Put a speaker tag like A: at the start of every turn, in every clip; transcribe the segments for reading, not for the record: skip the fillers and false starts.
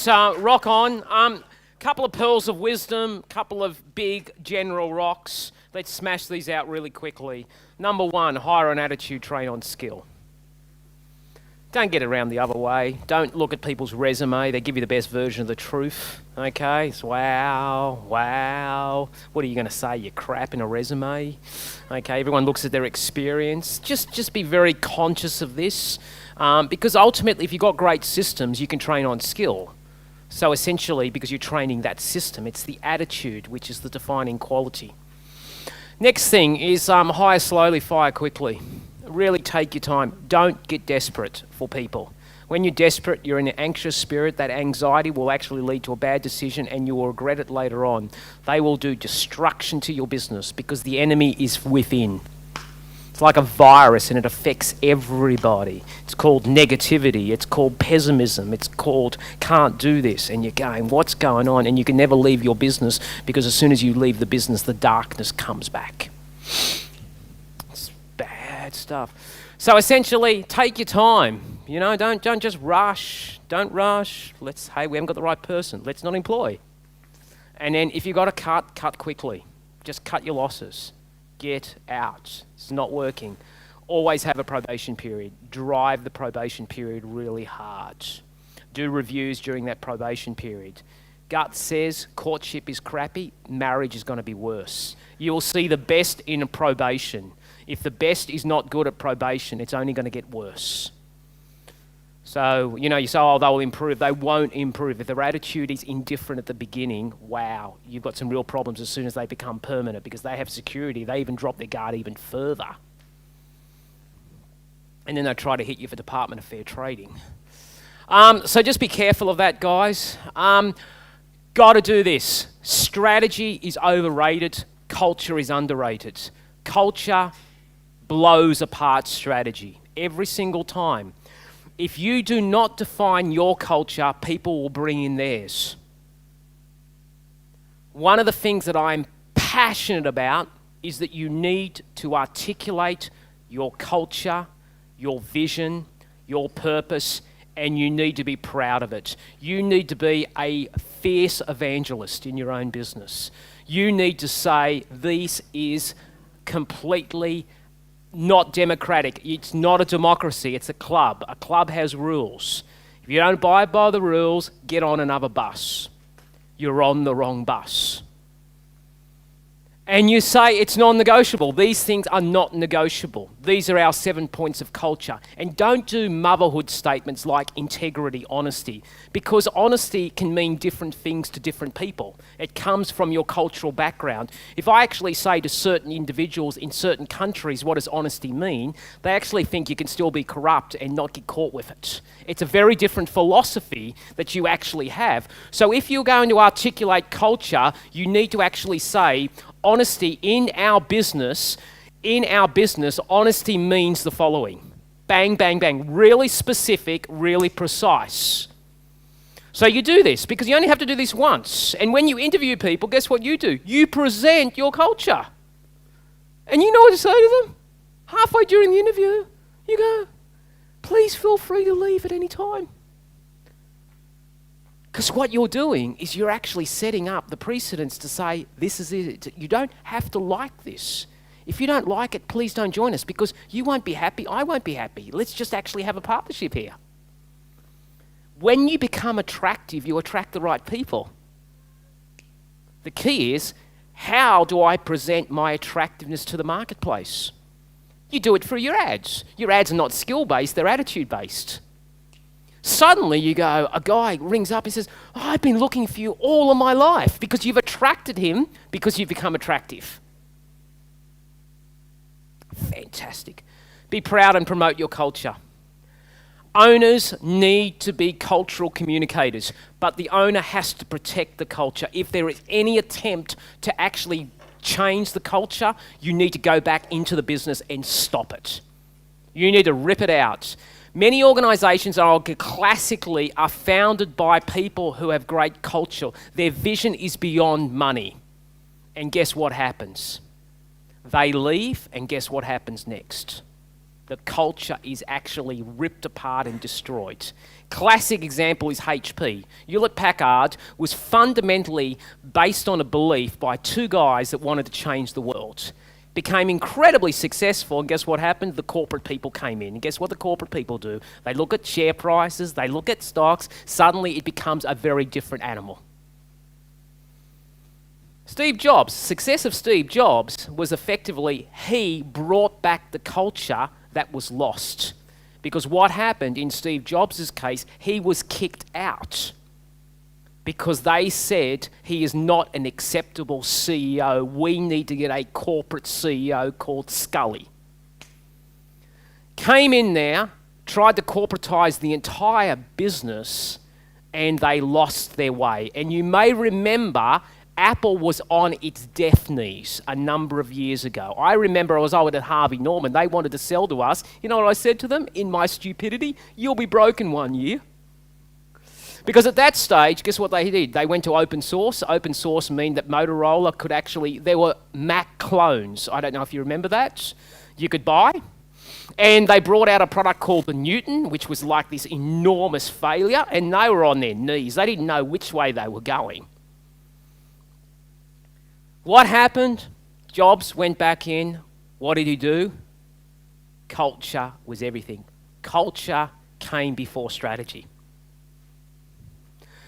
A: Let's rock on. Couple of pearls of wisdom, couple of big general rocks. Let's smash these out really quickly. Number one, hire on attitude, train on skill. Don't get around the other way. Don't look at people's resume. They give you the best version of the truth. Okay? It's wow. What are you going to say? You're crap in a resume. Okay? Everyone looks at their experience. Just be very conscious of this. Because ultimately, if you've got great systems, you can train on skill. So essentially, because you're training that system, it's the attitude which is the defining quality. Next thing is hire slowly, fire quickly. Really take your time. Don't get desperate for people. When you're desperate, you're in an anxious spirit. That anxiety will actually lead to a bad decision and you will regret it later on. They will do destruction to your business because the enemy is within. It's like a virus and it affects everybody. It's called negativity. It's called pessimism. It's called can't do this. And you're going, what's going on? And you can never leave your business because as soon as you leave the business, the darkness comes back. It's bad stuff. So essentially, take your time. You know, don't just rush. Don't rush. Hey, we haven't got the right person. Let's not employ. And then if you've got to cut quickly. Just cut your losses. Get out. It's not working. Always have a probation period. Drive the probation period really hard. Do reviews during that probation period. Gut says courtship is crappy, marriage is going to be worse. You will see the best in a probation. If the best is not good at probation, it's only going to get worse. So, you know, you say, oh, they'll improve. They won't improve. If their attitude is indifferent at the beginning, wow, you've got some real problems as soon as they become permanent because they have security. They even drop their guard even further. And then they try to hit you for Department of Fair Trading. So just be careful of that, guys. Got to do this. Strategy is overrated. Culture is underrated. Culture blows apart strategy every single time. If you do not define your culture, people will bring in theirs. One of the things that I'm passionate about is that you need to articulate your culture, your vision, your purpose, and you need to be proud of it. You need to be a fierce evangelist in your own business. You need to say, this is completely not democratic. It's not a democracy, it's a club. A club has rules. If you don't abide by the rules, get on another bus. You're on the wrong bus. And you say it's non-negotiable. These things are not negotiable. These are our 7 points of culture. And don't do motherhood statements like integrity, honesty, because honesty can mean different things to different people. It comes from your cultural background. If I actually say to certain individuals in certain countries, what does honesty mean? They actually think you can still be corrupt and not get caught with it. It's a very different philosophy that you actually have. So if you're going to articulate culture, you need to actually say, honesty in our business, honesty means the following. Bang, bang, bang. Really specific, really precise. So you do this because you only have to do this once. And when you interview people, guess what you do? You present your culture. And you know what to say to them? Halfway during the interview, you go, please feel free to leave at any time. Because what you're doing is you're actually setting up the precedents to say, this is it. You don't have to like this. If you don't like it, please don't join us because you won't be happy, I won't be happy. Let's just actually have a partnership here. When you become attractive, you attract the right people. The key is, how do I present my attractiveness to the marketplace? You do it through your ads. Your ads are not skill-based, they're attitude-based. Suddenly you go, a guy rings up and says, oh, I've been looking for you all of my life because you've attracted him because you've become attractive. Fantastic. Be proud and promote your culture. Owners need to be cultural communicators, but the owner has to protect the culture. If there is any attempt to actually change the culture, you need to go back into the business and stop it. You need to rip it out. Many organisations classically are founded by people who have great culture. Their vision is beyond money. And guess what happens? They leave, and guess what happens next? the culture is actually ripped apart and destroyed. Classic example is HP. Hewlett-Packard was fundamentally based on a belief by two guys that wanted to change the world. Became incredibly successful, and guess what happened? The corporate people came in. And guess what the corporate people do? They look at share prices, they look at stocks, suddenly it becomes a very different animal. Steve Jobs, success of Steve Jobs was effectively he brought back the culture that was lost. Because what happened in Steve Jobs' case, he was kicked out because they said he is not an acceptable CEO. We need to get a corporate CEO called Scully. Came in there, tried to corporatize the entire business, and they lost their way. And you may remember Apple was on its death knees a number of years ago. I remember I was over at Harvey Norman. They wanted to sell to us. You know what I said to them in my stupidity? You'll be broken one year. Because at that stage, guess what they did? They went to open source. Open source meant that Motorola could actually, there were Mac clones. I don't know if you remember that. You could buy. And they brought out a product called the Newton, which was like this enormous failure. And they were on their knees. They didn't know which way they were going. What happened? Jobs went back in. What did he do? Culture was everything. Culture came before strategy.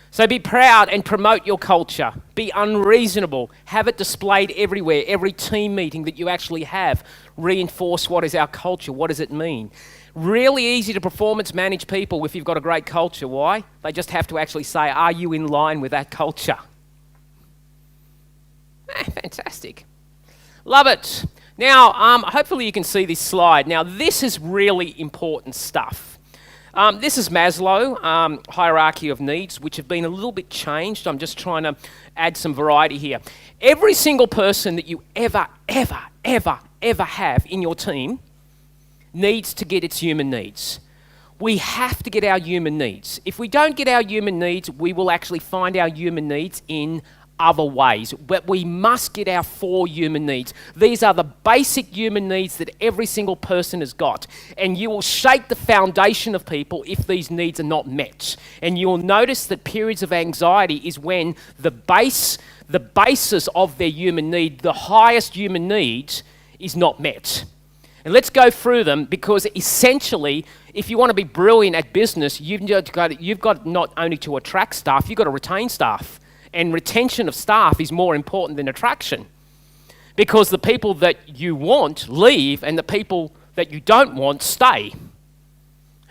A: So be proud and promote your culture. Be unreasonable. Have it displayed everywhere. Every team meeting that you actually have, reinforce what is our culture. What does it mean? Really easy to performance manage people if you've got a great culture. Why? They just have to actually say, are you in line with that culture? Fantastic. Love it. Now, hopefully you can see this slide. Now, this is really important stuff. This is Maslow, hierarchy of needs, which have been a little bit changed. I'm just trying to add some variety here. Every single person that you ever have in your team needs to get its human needs. We have to get our human needs. If we don't get our human needs, we will actually find our human needs in other ways, but we must get our 4 human needs. These are the basic human needs that every single person has got, and you will shake the foundation of people if these needs are not met. And you will notice that periods of anxiety is when the basis of their human need, the highest human need, is not met. And let's go through them, because essentially, if you want to be brilliant at business, you've got not only to attract staff, you've got to retain staff. And retention of staff is more important than attraction, because the people that you want leave and the people that you don't want stay.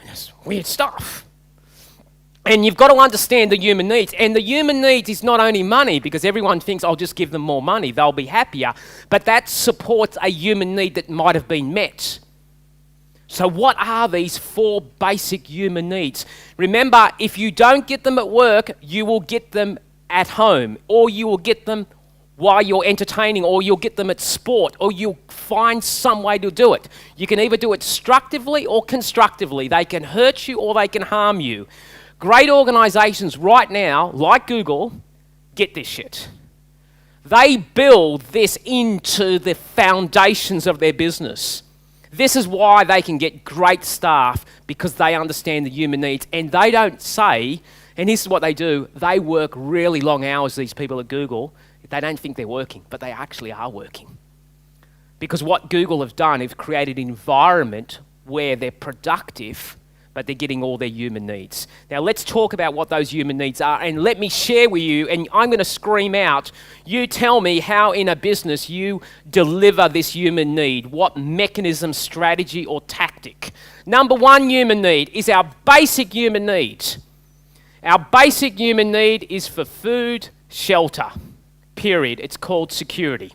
A: And that's weird stuff. And you've got to understand the human needs. And the human needs is not only money, because everyone thinks I'll just give them more money, they'll be happier. But that supports a human need that might have been met. So what are these 4 basic human needs? Remember, if you don't get them at work, you will get them at home, or you will get them while you're entertaining, or you'll get them at sport, or you'll find some way to do it. You can either do it destructively or constructively. They can hurt you or they can harm you. Great organizations right now, like Google, get this shit. They build this into the foundations of their business. This is why they can get great staff, because they understand the human needs, and they don't say, and this is what they do, they work really long hours, these people at Google. They don't think they're working, but they actually are working. Because what Google have done is created an environment where they're productive, but they're getting all their human needs. Now let's talk about what those human needs are, and let me share with you, and I'm going to scream out, you tell me how in a business you deliver this human need, what mechanism, strategy, or tactic. Number 1 human need is our basic human need. Our basic human need is for food, shelter, period. It's called security.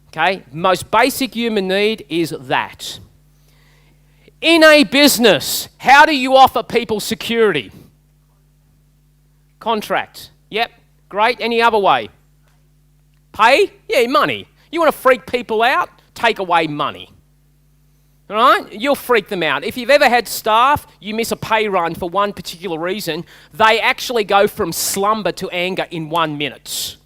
A: Okay? Most basic human need is that. In a business, how do you offer people security? Contract. Yep, great. Any other way? Pay? Yeah, money. You want to freak people out? Take away money. All right? You'll freak them out. If you've ever had staff, you miss a pay run for one particular reason, they actually go from slumber to anger in 1 minute.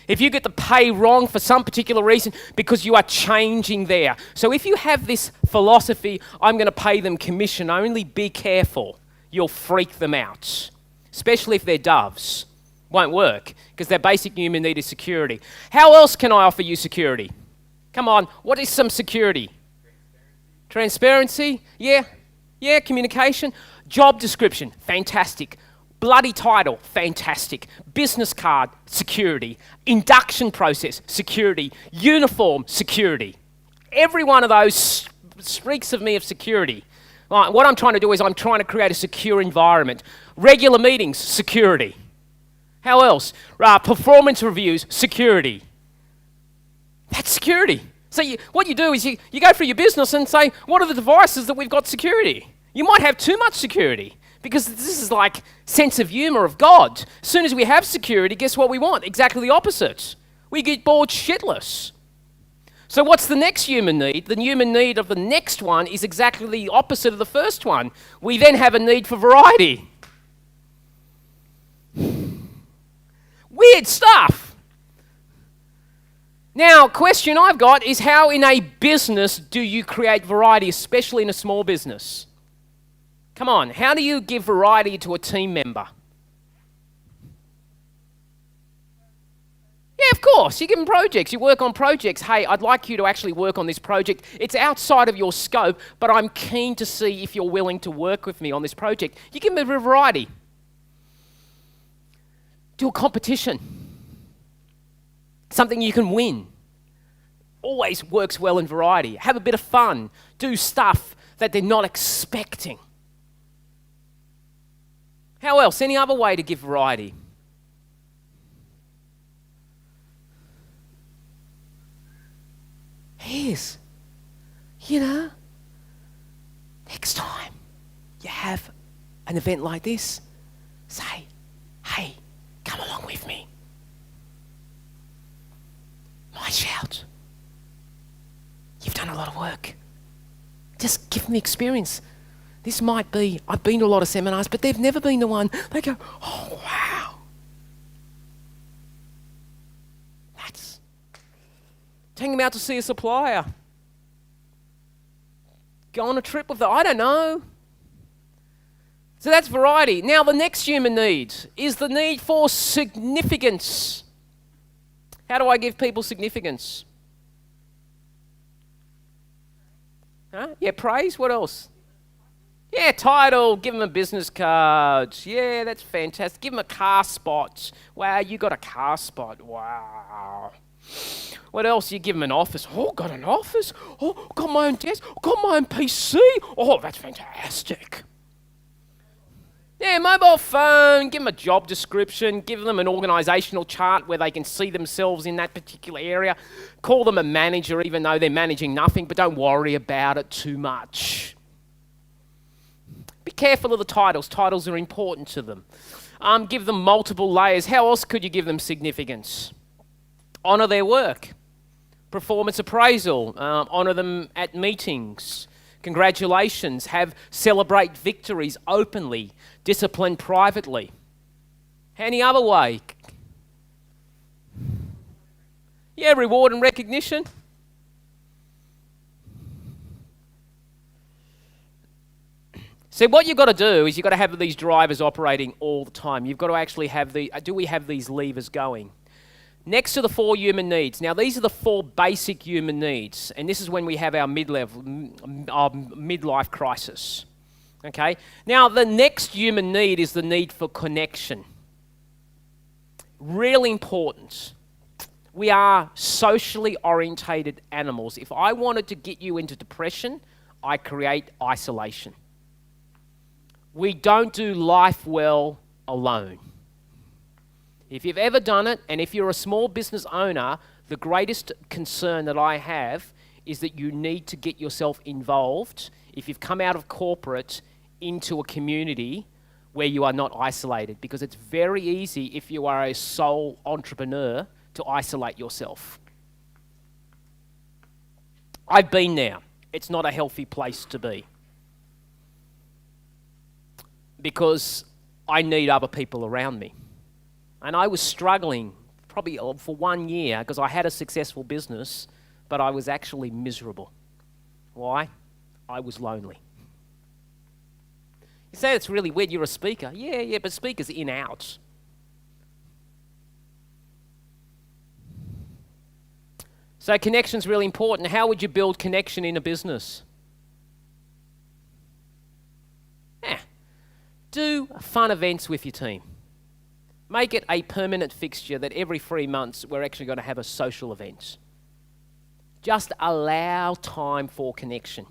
A: If you get the pay wrong for some particular reason, because you are changing there. So if you have this philosophy, I'm going to pay them commission only, be careful. You'll freak them out, especially if they're doves. Won't work, because their basic human need is security. How else can I offer you security? Come on, what is some security? Transparency? Yeah, communication. Job description, fantastic. Bloody title, fantastic. Business card, security. Induction process, security. Uniform, security. Every one of those speaks of me of security. Right, what I'm trying to do is I'm trying to create a secure environment. Regular meetings, security. How else? Performance reviews, security. That's security. So what you do is you go through your business and say, what are the devices that we've got security? You might have too much security, because this is like sense of humor of God. As soon as we have security, guess what we want? Exactly the opposite. We get bored shitless. So what's the next human need? The human need of the next one is exactly the opposite of the first one. We then have a need for variety. Weird stuff. Now, question I've got is, how in a business do you create variety, especially in a small business? Come on, how do you give variety to a team member? Yeah, of course, you give them projects, you work on projects. Hey, I'd like you to actually work on this project. It's outside of your scope, but I'm keen to see if you're willing to work with me on this project. You give them a bit of variety. Do a competition. Something you can win. Always works well in variety. Have a bit of fun. Do stuff that they're not expecting. How else? Any other way to give variety? Here's, next time you have an event like this, say, hey, come along with me. My shout. You've done a lot of work. Just give them the experience. This might be, I've been to a lot of seminars, but they've never been to one. They go, oh, wow. That's, take them out to see a supplier. Go on a trip with them, I don't know. So that's variety. Now the next human need is the need for significance. How do I give people significance? Yeah, praise. What else? Yeah, title. Give them a business card. Yeah, that's fantastic. Give them a car spot. Wow, you got a car spot. Wow. What else? You give them an office. Oh, got an office. Oh, got my own desk. Got my own PC. Oh, that's fantastic. Yeah, mobile phone, give them a job description, give them an organisational chart where they can see themselves in that particular area. Call them a manager even though they're managing nothing, but don't worry about it too much. Be careful of the titles. Titles are important to them. Give them multiple layers. How else could you give them significance? Honour their work. Performance appraisal. Honour them at meetings. Congratulations. Celebrate victories openly. Discipline privately. Any other way? Yeah, reward and recognition. So what you've got to do is you've got to have these drivers operating all the time. You've got to actually have do we have these levers going? Next to the 4 human needs. Now these are the 4 basic human needs, and this is when we have our midlife crisis. Okay? Now the next human need is the need for connection. Really important. We are socially orientated animals. If I wanted to get you into depression, I create isolation. We don't do life well alone. If you've ever done it, and if you're a small business owner, the greatest concern that I have is that you need to get yourself involved, if you've come out of corporate, into a community where you are not isolated, because it's very easy if you are a sole entrepreneur to isolate yourself. I've been there. It's not a healthy place to be, because I need other people around me. And I was struggling probably for 1 year, because I had a successful business, but I was actually miserable. Why? I was lonely. You say it's really weird, you're a speaker. Yeah, but speakers in out. So connection's really important. How would you build connection in a business? Do fun events with your team. Make it a permanent fixture that every 3 months we're actually going to have a social event. Just allow time for connection.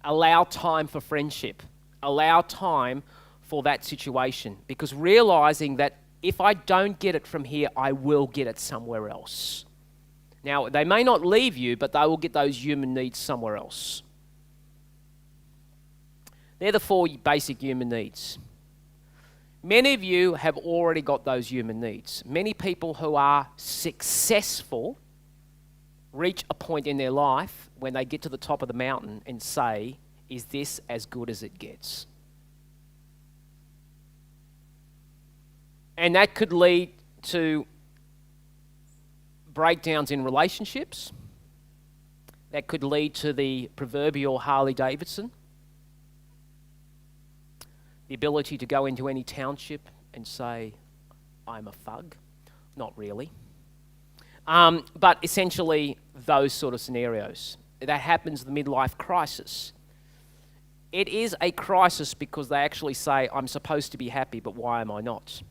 A: Allow time for friendship. Allow time for that situation. Because realizing that if I don't get it from here, I will get it somewhere else. Now, they may not leave you, but they will get those human needs somewhere else. They're the 4 basic human needs. Many of you have already got those human needs. Many people who are successful reach a point in their life when they get to the top of the mountain and say, is this as good as it gets? And that could lead to breakdowns in relationships. That could lead to the proverbial Harley Davidson. The ability to go into any township and say, I'm a thug. Not really. But essentially, those sort of scenarios. That happens in the midlife crisis. It is a crisis because they actually say, I'm supposed to be happy, but why am I not?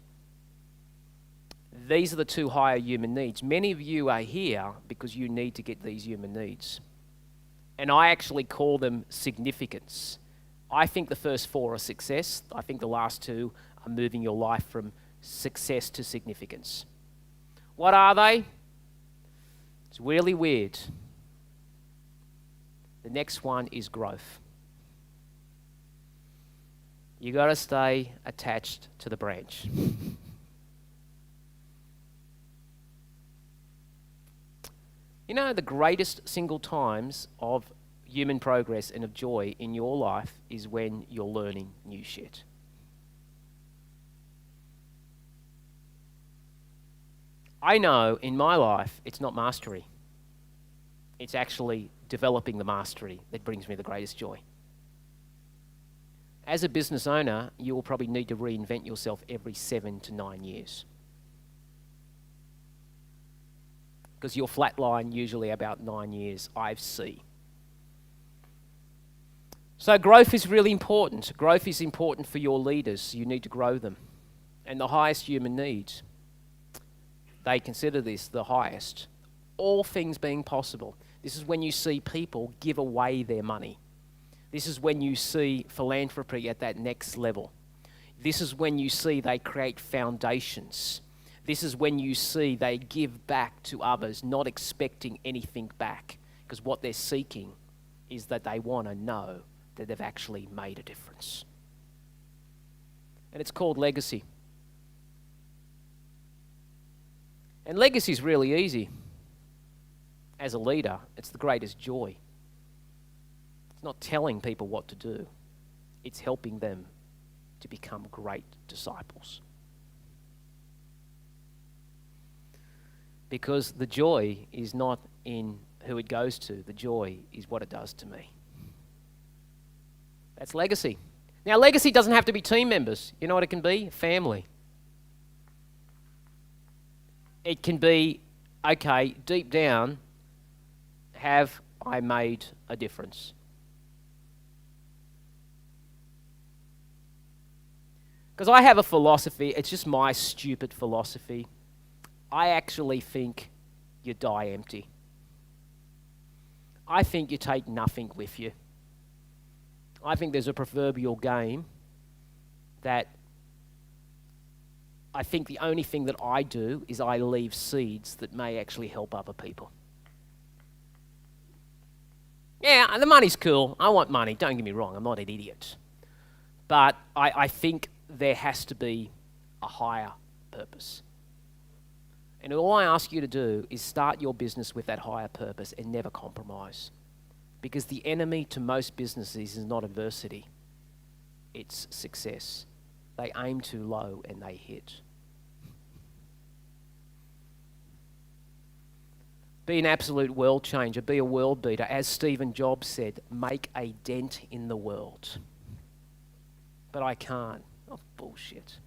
A: These are the 2 higher human needs. Many of you are here because you need to get these human needs. And I actually call them significance. I think the first 4 are success. I think the last 2 are moving your life from success to significance. What are they? It's really weird. The next one is growth. You got to stay attached to the branch. You know, the greatest single times of human progress and of joy in your life is when you're learning new shit. I know in my life it's not mastery. It's actually developing the mastery that brings me the greatest joy. As a business owner, you will probably need to reinvent yourself every 7 to 9 years. Because you'll flatline usually about 9 years, I see. So growth is really important. Growth is important for your leaders. You need to grow them. And the highest human needs, they consider this the highest. All things being possible. This is when you see people give away their money. This is when you see philanthropy at that next level. This is when you see they create foundations. This is when you see they give back to others, not expecting anything back. Because what they're seeking is that they want to know that they've actually made a difference. And it's called legacy. And legacy is really easy. As a leader, it's the greatest joy. It's not telling people what to do. It's helping them to become great disciples. Because the joy is not in who it goes to. The joy is what it does to me. That's legacy. Now, legacy doesn't have to be team members. You know what it can be? Family. It can be, okay, deep down, have I made a difference? Because I have a philosophy, it's just my stupid philosophy. I actually think you die empty. I think you take nothing with you. I think there's a proverbial game that I think the only thing that I do is I leave seeds that may actually help other people. Yeah, the money's cool. I want money. Don't get me wrong. I'm not an idiot. But I think there has to be a higher purpose. And all I ask you to do is start your business with that higher purpose and never compromise. Because the enemy to most businesses is not adversity. It's success. They aim too low and they hit. Be an absolute world changer. Be a world beater. As Stephen Jobs said, make a dent in the world. But I can't. Oh, bullshit.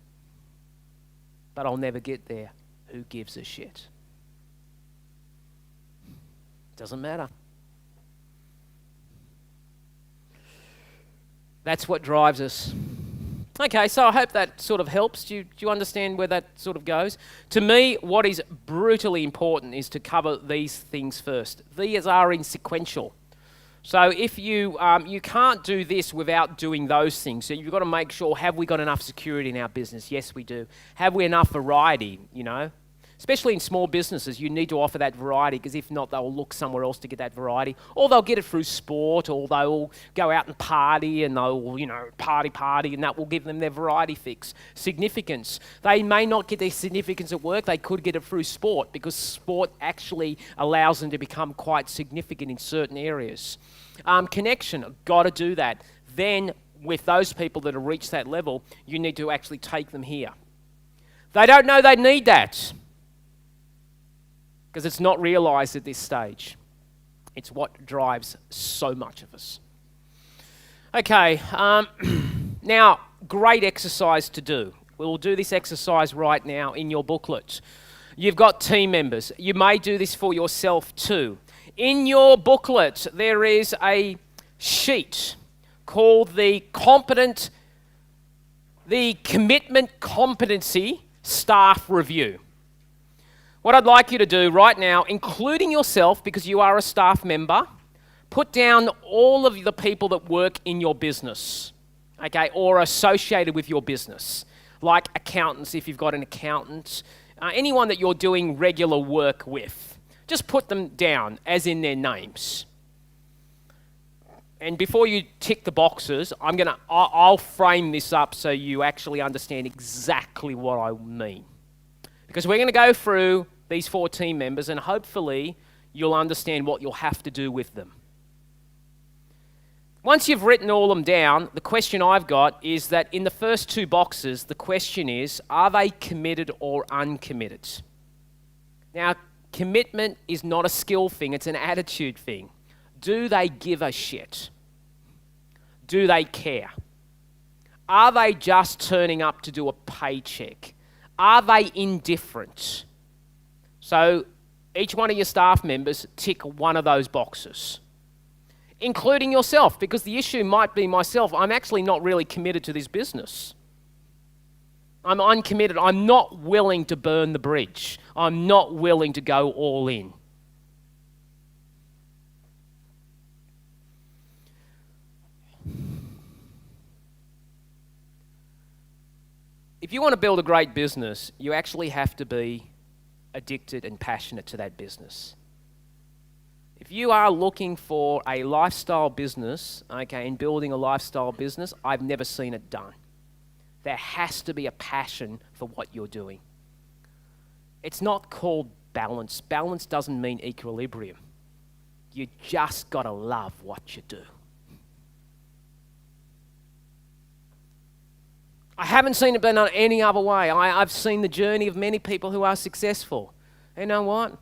A: But I'll never get there. Who gives a shit? Doesn't matter. That's what drives us. Okay, so I hope that sort of helps. Do you understand where that sort of goes? To me, what is brutally important is to cover these things first. These are in sequential. So if you can't do this without doing those things. So you've got to make sure, have we got enough security in our business? Yes, we do. Have we enough variety, Especially in small businesses, you need to offer that variety, because if not, they'll look somewhere else to get that variety. Or they'll get it through sport, or they'll go out and party, and they'll, party, and that will give them their variety fix. Significance. They may not get their significance at work, they could get it through sport, because sport actually allows them to become quite significant in certain areas. Connection, got to do that. Then, with those people that have reached that level, you need to actually take them here. They don't know they need that, because it's not realized at this stage. It's what drives so much of us. Okay, now, great exercise to do. We'll do this exercise right now in your booklet. You've got team members. You may do this for yourself too. In your booklet, there is a sheet called the Commitment Competency Staff Review. What I'd like you to do right now, including yourself, because you are a staff member, put down all of the people that work in your business, okay, or associated with your business, like accountants, if you've got an accountant, anyone that you're doing regular work with. Just put them down, as in their names. And before you tick the boxes, I'll frame this up so you actually understand exactly what I mean. Because we're going to go through these 4 team members, and hopefully you'll understand what you'll have to do with them. Once you've written all of them down, the question I've got is that in the first 2 boxes, the question is, are they committed or uncommitted? Now, commitment is not a skill thing, it's an attitude thing. Do they give a shit? Do they care? Are they just turning up to do a paycheck? Are they indifferent? So each one of your staff members tick one of those boxes, including yourself, because the issue might be myself. I'm actually not really committed to this business. I'm uncommitted. I'm not willing to burn the bridge. I'm not willing to go all in. If you want to build a great business, you actually have to be addicted and passionate to that business. If you are looking for a lifestyle business, okay, and building a lifestyle business, I've never seen it done. There has to be a passion for what you're doing. It's not called balance. Balance doesn't mean equilibrium. You just got to love what you do. I haven't seen it done any other way. I've seen the journey of many people who are successful. You know what?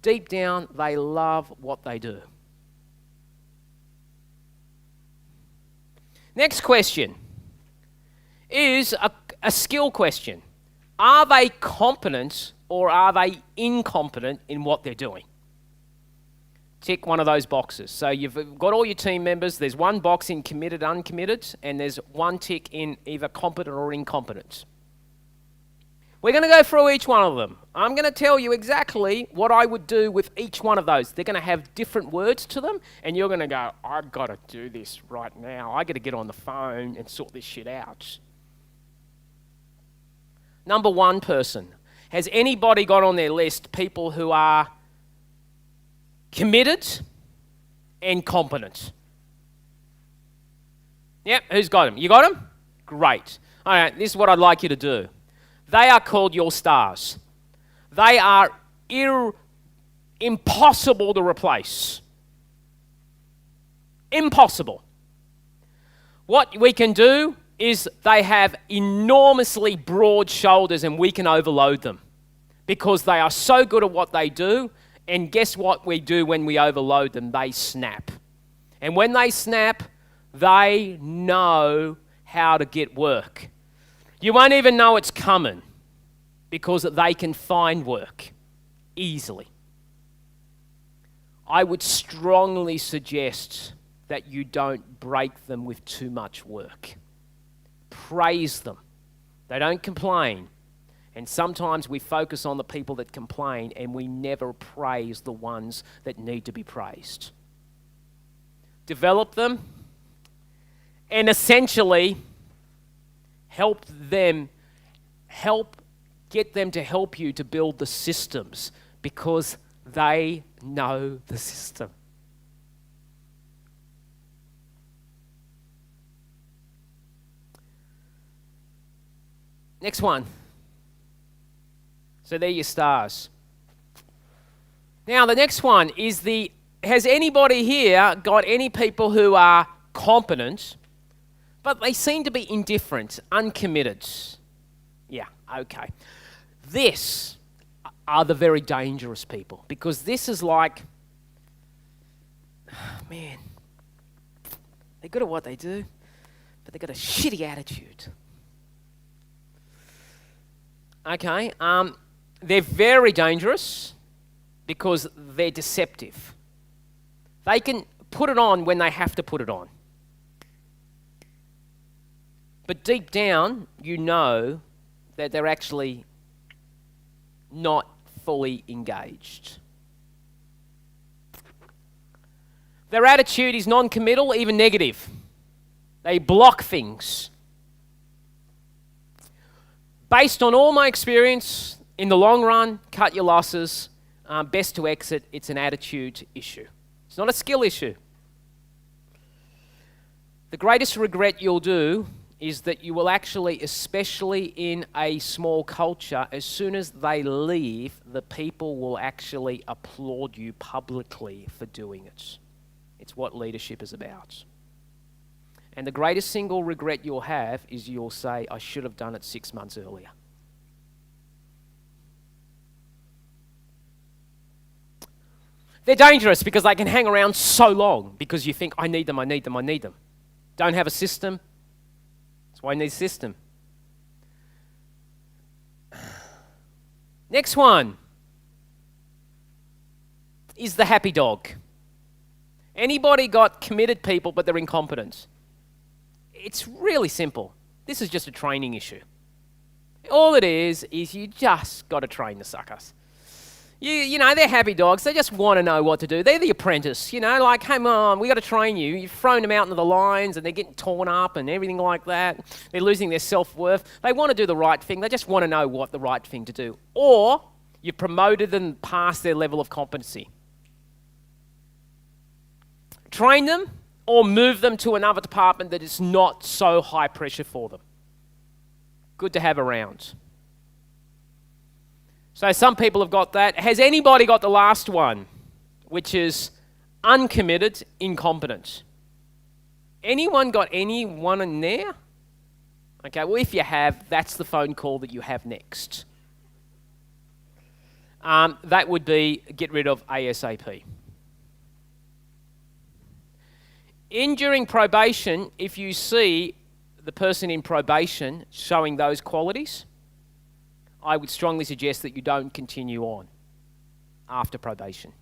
A: Deep down, they love what they do. Next question is a skill question. Are they competent or are they incompetent in what they're doing? Tick one of those boxes. So you've got all your team members. There's one box in committed, uncommitted, and there's one tick in either competent or incompetent. We're going to go through each one of them. I'm going to tell you exactly what I would do with each one of those. They're going to have different words to them, and you're going to go, I've got to do this right now. I've got to get on the phone and sort this shit out. Number 1 person. Has anybody got on their list people who are committed and competent? Yep, who's got them? You got them? Great. All right, this is what I'd like you to do. They are called your stars. They are impossible to replace. Impossible. What we can do is they have enormously broad shoulders and we can overload them because they are so good at what they do And guess what we do when we overload them? They snap. And when they snap, they know how to get work. You won't even know it's coming because they can find work easily. I would strongly suggest that you don't break them with too much work. Praise them. They don't complain. And sometimes we focus on the people that complain and we never praise the ones that need to be praised. Develop them and essentially help get them to help you to build the systems because they know the system. Next one. So there are your stars. Now the next one is has anybody here got any people who are competent, but they seem to be indifferent, uncommitted? Yeah, okay. This are the very dangerous people because this is like, man, they're good at what they do, but they've got a shitty attitude. Okay, they're very dangerous because they're deceptive. They can put it on when they have to put it on. But deep down, you know that they're actually not fully engaged. Their attitude is non-committal, even negative. They block things. Based on all my experience, in the long run, cut your losses, best to exit. It's an attitude issue. It's not a skill issue. The greatest regret you'll do is that you will actually, especially in a small culture, as soon as they leave, the people will actually applaud you publicly for doing it. It's what leadership is about. And the greatest single regret you'll have is you'll say, I should have done it 6 months earlier. They're dangerous because they can hang around so long because you think, I need them. Don't have a system. That's why I need a system. Next one is the happy dog. Anybody got committed people but they're incompetent? It's really simple. This is just a training issue. All it is you just got to train the suckers. You know, they're happy dogs. They just want to know what to do. They're the apprentice, like, hey, mom, we got to train you. You've thrown them out into the lines and they're getting torn up and everything like that. They're losing their self-worth. They want to do the right thing. They just want to know what the right thing to do. Or you've promoted them past their level of competency. Train them or move them to another department that is not so high pressure for them. Good to have around. So some people have got that. Has anybody got the last one, which is uncommitted, incompetent? Anyone got anyone in there? Okay, well, if you have, that's the phone call that you have next. That would be get rid of ASAP. During probation, if you see the person in probation showing those qualities, I would strongly suggest that you don't continue on after probation.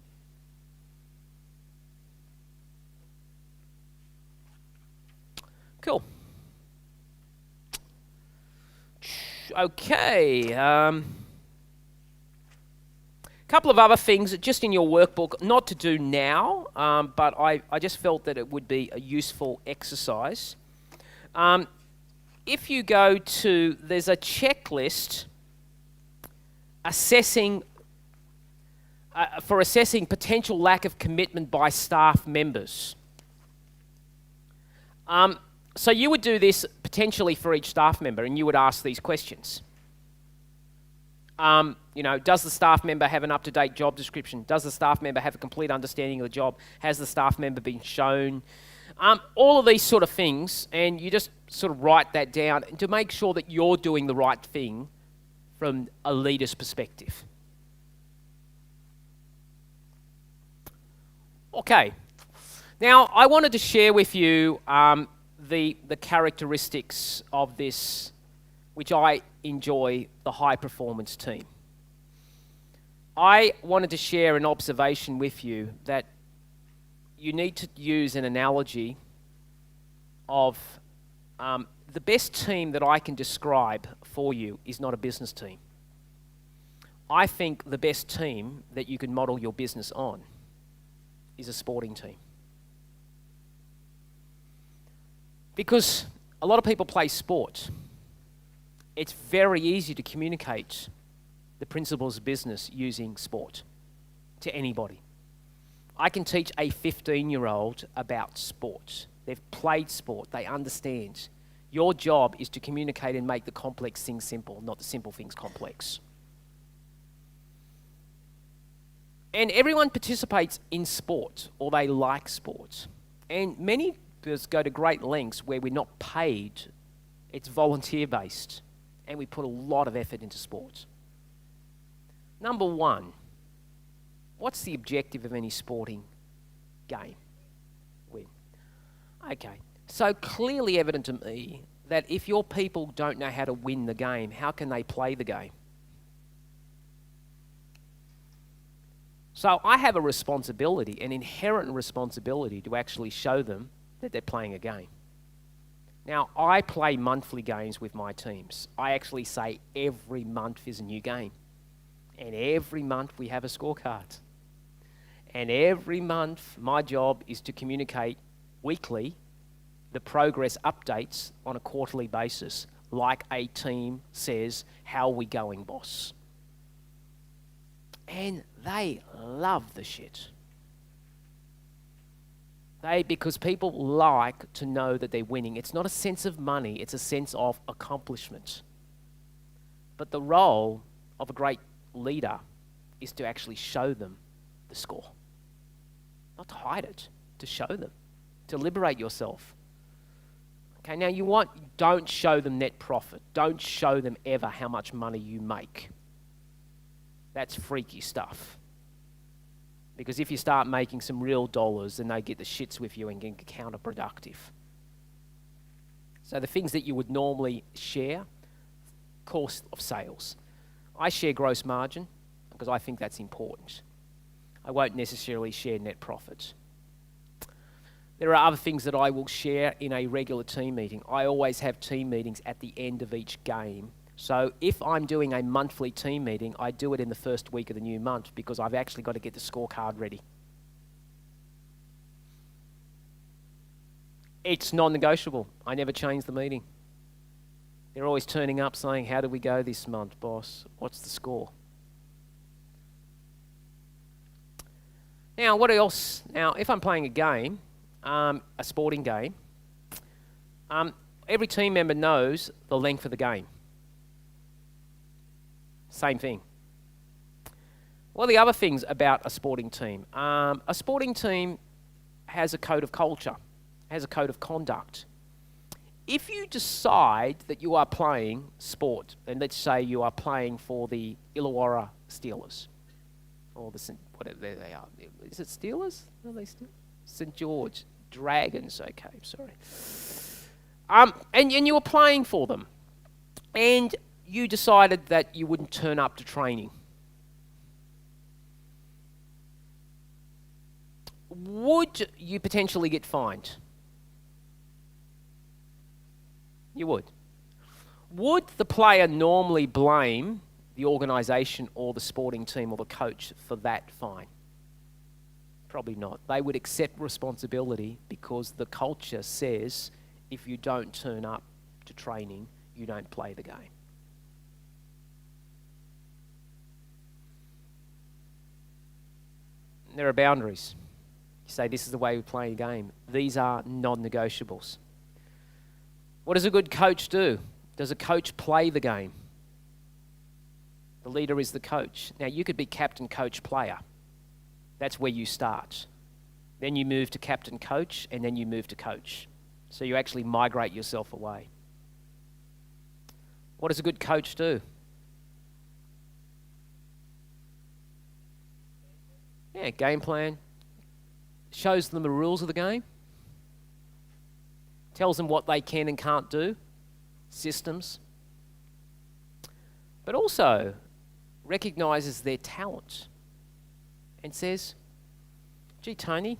A: Cool. Okay. Couple of other things just in your workbook, not to do now, but I just felt that it would be a useful exercise. If you go to, there's a checklist assessing potential lack of commitment by staff members. So you would do this potentially for each staff member, and you would ask these questions. Does the staff member have an up-to-date job description? Does the staff member have a complete understanding of the job? Has the staff member been shown? All of these sort of things, and you just sort of write that down to make sure that you're doing the right thing from a leader's perspective. Okay. Now, I wanted to share with you the characteristics of this, which I enjoy, the high-performance team. I wanted to share an observation with you that you need to use an analogy of the best team that I can describe for you is not a business team. I think the best team that you can model your business on is a sporting team. Because a lot of people play sport. It's very easy to communicate the principles of business using sport to anybody. I can teach a 15-year-old about sport. They've played sport. They understand. Your job is to communicate and make the complex things simple, not the simple things complex. And everyone participates in sport, or they like sport. And many of us go to great lengths where we're not paid. It's volunteer-based. And we put a lot of effort into sport. Number one, what's the objective of any sporting game? Win. Okay, so clearly evident to me that if your people don't know how to win the game, how can they play the game? So I have a responsibility, an inherent responsibility to actually show them that they're playing a game. Now, I play monthly games with my teams. I actually say every month is a new game. And every month we have a scorecard. And every month my job is to communicate weekly the progress updates on a quarterly basis, like a team says, how are we going, boss? And they love the shit. Because people like to know that they're winning. It's not a sense of money, it's a sense of accomplishment. But the role of a great leader is to actually show them the score. Not to hide it, to show them, to liberate yourself. Okay, now don't show them net profit. Don't show them ever how much money you make. That's freaky stuff. Because if you start making some real dollars, then they get the shits with you and get counterproductive. So the things that you would normally share, cost of sales. I share gross margin because I think that's important. I won't necessarily share net profit. There are other things that I will share in a regular team meeting. I always have team meetings at the end of each game. So if I'm doing a monthly team meeting, I do it in the first week of the new month because I've actually got to get the scorecard ready. It's non-negotiable. I never change the meeting. They're always turning up saying, how did we go this month, boss? What's the score? Now, what else? Now, if I'm playing a game, a sporting game, every team member knows the length of the game. Same thing. What are the other things about a sporting team? A sporting team has a code of culture, has a code of conduct. If you decide that you are playing sport, and let's say you are playing for the Illawarra Steelers, or whatever they are. Is it Steelers? Are they Steelers? St. George Dragons. Okay, sorry. And you were playing for them, and you decided that you wouldn't turn up to training. Would you potentially get fined? You would. Would the player normally blame the organisation or the sporting team or the coach for that fine? Probably not. They would accept responsibility because the culture says if you don't turn up to training, you don't play the game. There are boundaries. You say, this is the way we play a game. These are non-negotiables. What does a good coach do? Does a coach play the game? The leader is the coach. Now, you could be captain, coach, player. That's where you start. Then you move to captain, coach, and then you move to coach. So you actually migrate yourself away. What does a good coach do? Yeah, game plan. shows them the rules of the game, tells them what they can and can't do, systems, but also recognises their talent and says, gee, Tony,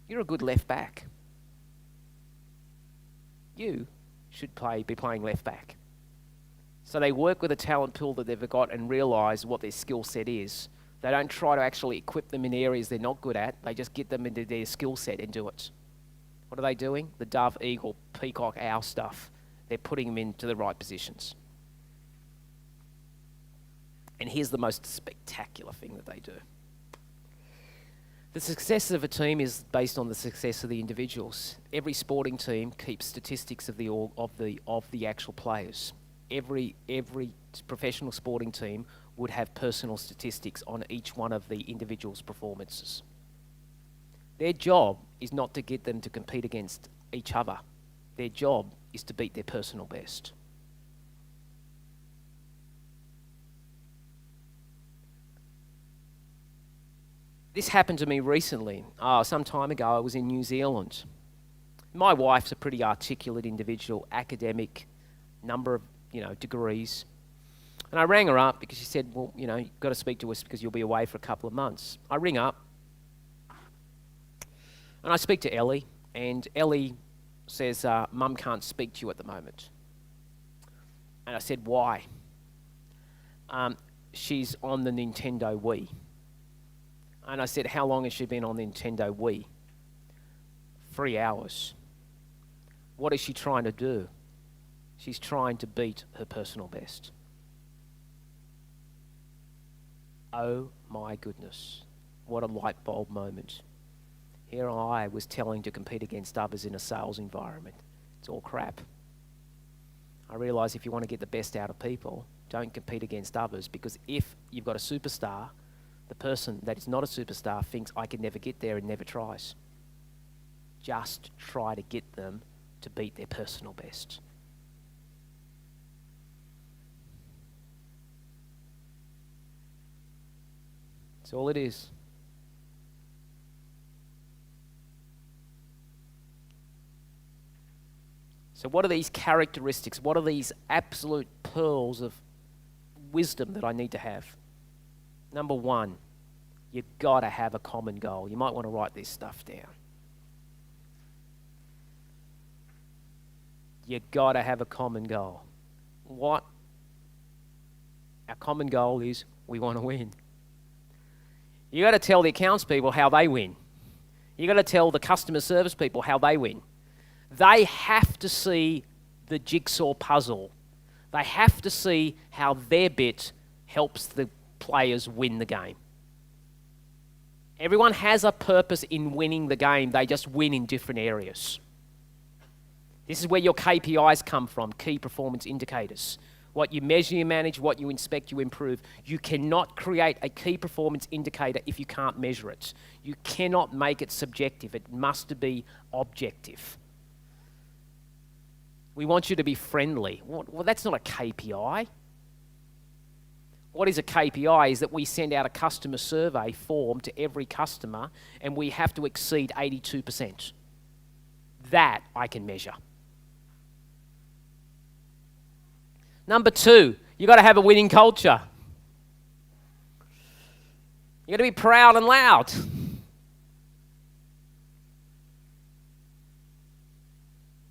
A: you're a good left back. You should be playing left back. So they work with a talent pool that they've got and realise what their skill set is. They don't try to actually equip them in areas they're not good at. They just get them into their skill set and do it. What are they doing? The dove, eagle, peacock, owl stuff. They're putting them into the right positions. And here's the most spectacular thing that they do. The success of a team is based on the success of the individuals. Every sporting team keeps statistics of the actual players. Every professional sporting team would have personal statistics on each one of the individuals' performances. Their job is not to get them to compete against each other. Their job is to beat their personal best. This happened to me recently. Some time ago, I was in New Zealand. My wife's a pretty articulate individual, academic, number of degrees. And I rang her up because she said, well, you've got to speak to us because you'll be away for a couple of months. I ring up and I speak to Ellie, and Ellie says, Mum can't speak to you at the moment. And I said, why? She's on the Nintendo Wii. And I said, how long has she been on the Nintendo Wii? 3 hours. What is she trying to do? She's trying to beat her personal best. Oh my goodness. What a light bulb moment. Here I was telling to compete against others in a sales environment. It's all crap. I realise if you want to get the best out of people, don't compete against others, because if you've got a superstar, the person that is not a superstar thinks I can never get there and never tries. Just try to get them to beat their personal best. That's all it is. So what are these characteristics? What are these absolute pearls of wisdom that I need to have? Number one, you've got to have a common goal. You might want to write this stuff down. You've got to have a common goal. What? Our common goal is we want to win. You got to tell the accounts people how they win. You got to tell the customer service people how they win. They have to see the jigsaw puzzle. They have to see how their bit helps the players win the game. Everyone has a purpose in winning the game. They just win in different areas. This is where your KPIs come from, key performance indicators. What you measure, you manage. What you inspect, you improve. You cannot create a key performance indicator if you can't measure it. You cannot make it subjective. It must be objective. We want you to be friendly. Well, that's not a KPI. What is a KPI is that we send out a customer survey form to every customer and we have to exceed 82%. That I can measure. Number two, you got to have a winning culture. You got to be proud and loud.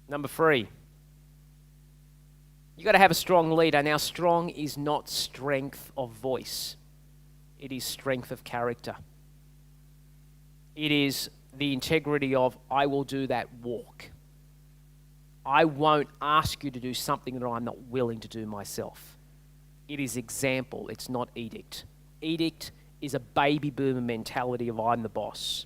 A: Number three, you got to have a strong leader. Now, strong is not strength of voice. It is strength of character. It is the integrity of, I will do that walk. I won't ask you to do something that I'm not willing to do myself. It is example. It's not edict. Edict is a baby boomer mentality of I'm the boss.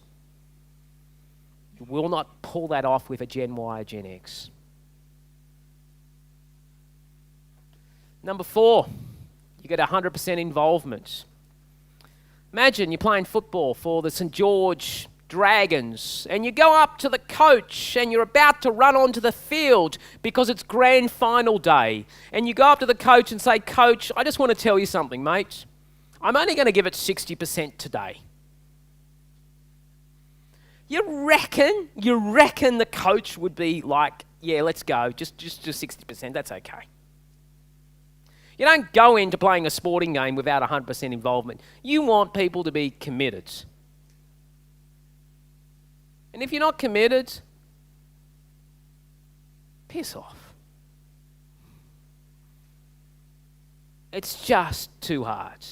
A: You will not pull that off with a Gen Y or Gen X. Number four, you get 100% involvement. Imagine you're playing football for the St. George Dragons and you go up to the coach and you're about to run onto the field because it's grand final day. And you go up to the coach and say, Coach, I just want to tell you something, mate. I'm only going to give it 60% today. You reckon the coach would be like, yeah, let's go, just 60%, that's okay. You don't go into playing a sporting game without 100% involvement. You want people to be committed. And if you're not committed, piss off. It's just too hard.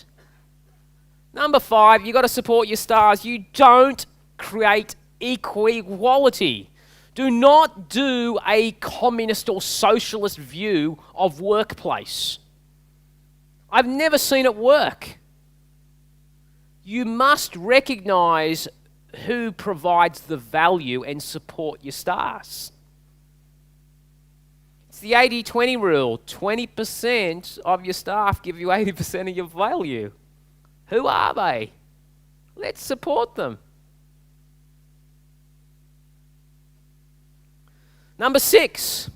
A: Number 5, you've got to support your stars. You don't create equality. Do not do a communist or socialist view of workplace. I've never seen it work. You must recognize who provides the value and support your stars. It's the 80-20 rule. 20% of your staff give you 80% of your value. Who are they? Let's support them. Number 6,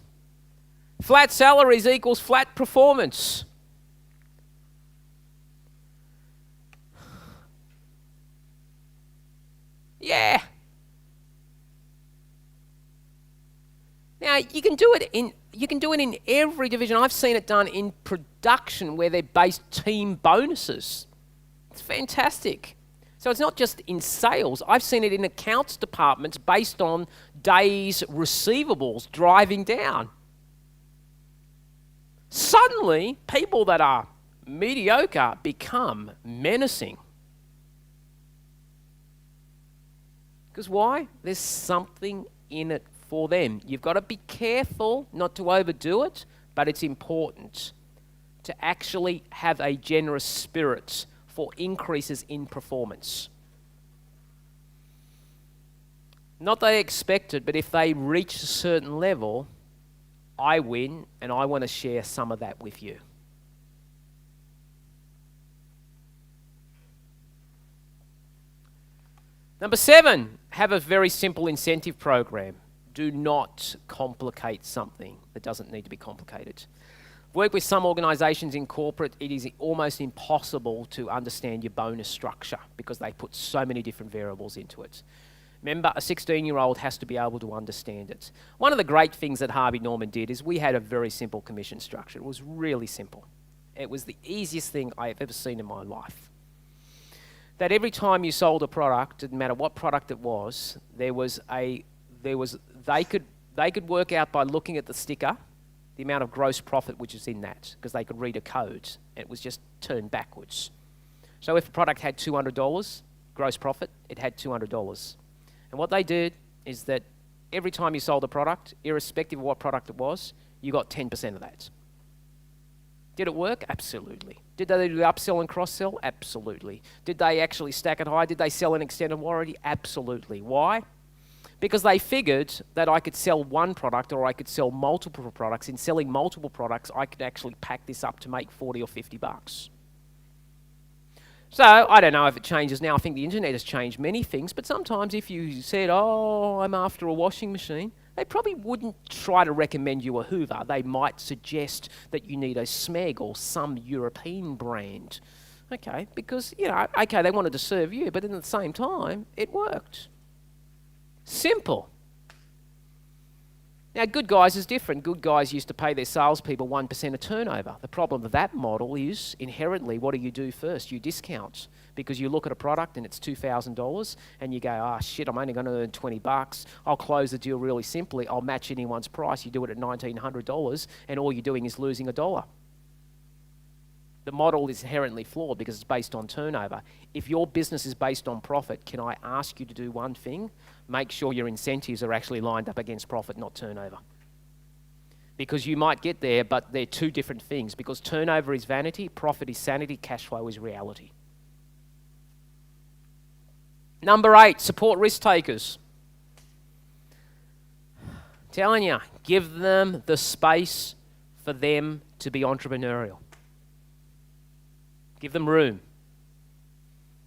A: flat salaries equals flat performance. Yeah. Now you can do it in every division. I've seen it done in production where they're based team bonuses. It's fantastic. So it's not just in sales. I've seen it in accounts departments based on days receivables driving down. Suddenly, people that are mediocre become menacing. Because why? There's something in it for them. You've got to be careful not to overdo it, but it's important to actually have a generous spirit for increases in performance. Not they expect it, but if they reach a certain level, I win, and I want to share some of that with you. Number 7, have a very simple incentive program. Do not complicate something that doesn't need to be complicated. Work with some organisations in corporate, it is almost impossible to understand your bonus structure because they put so many different variables into it. Remember, a 16-year-old has to be able to understand it. One of the great things that Harvey Norman did is we had a very simple commission structure. It was really simple. It was the easiest thing I've ever seen in my life. That every time you sold a product, didn't matter what product it was, they could work out by looking at the sticker the amount of gross profit which is in that, because they could read a code. It was just turned backwards. So if a product had $200 gross profit, it had $200. And what they did is that every time you sold a product, irrespective of what product it was, you got 10% of that. Did it work? Absolutely. Did they do upsell and cross-sell? Absolutely. Did they actually stack it high? Did they sell an extended warranty? Absolutely. Why? Because they figured that I could sell one product or I could sell multiple products. In selling multiple products, I could actually pack this up to make 40 or 50 bucks. So I don't know if it changes now. I think the internet has changed many things, but sometimes if you said, oh, I'm after a washing machine, they probably wouldn't try to recommend you a Hoover. They might suggest that you need a Smeg or some European brand. Okay, because, okay, they wanted to serve you, but at the same time, it worked. Simple. Now, Good Guys is different. Good Guys used to pay their salespeople 1% of turnover. The problem with that model is, inherently, what do you do first? You discount. Because you look at a product and it's $2,000 and you go, shit, I'm only going to earn 20 bucks. I'll close the deal really simply. I'll match anyone's price. You do it at $1,900 and all you're doing is losing $1. The model is inherently flawed because it's based on turnover. If your business is based on profit, can I ask you to do one thing? Make sure your incentives are actually lined up against profit, not turnover. Because you might get there, but they're two different things. Because turnover is vanity, profit is sanity, cash flow is reality. Number 8, support risk takers. Telling you, give them the space for them to be entrepreneurial. Give them room.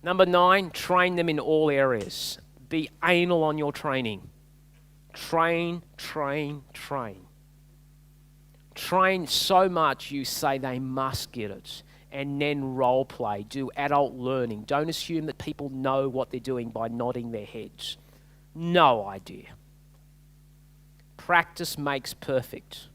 A: Number 9, train them in all areas. Be anal on your training. Train, train, train. Train so much you say they must get it. And then role play. Do adult learning. Don't assume that people know what they're doing by nodding their heads. No idea. Practice makes perfect.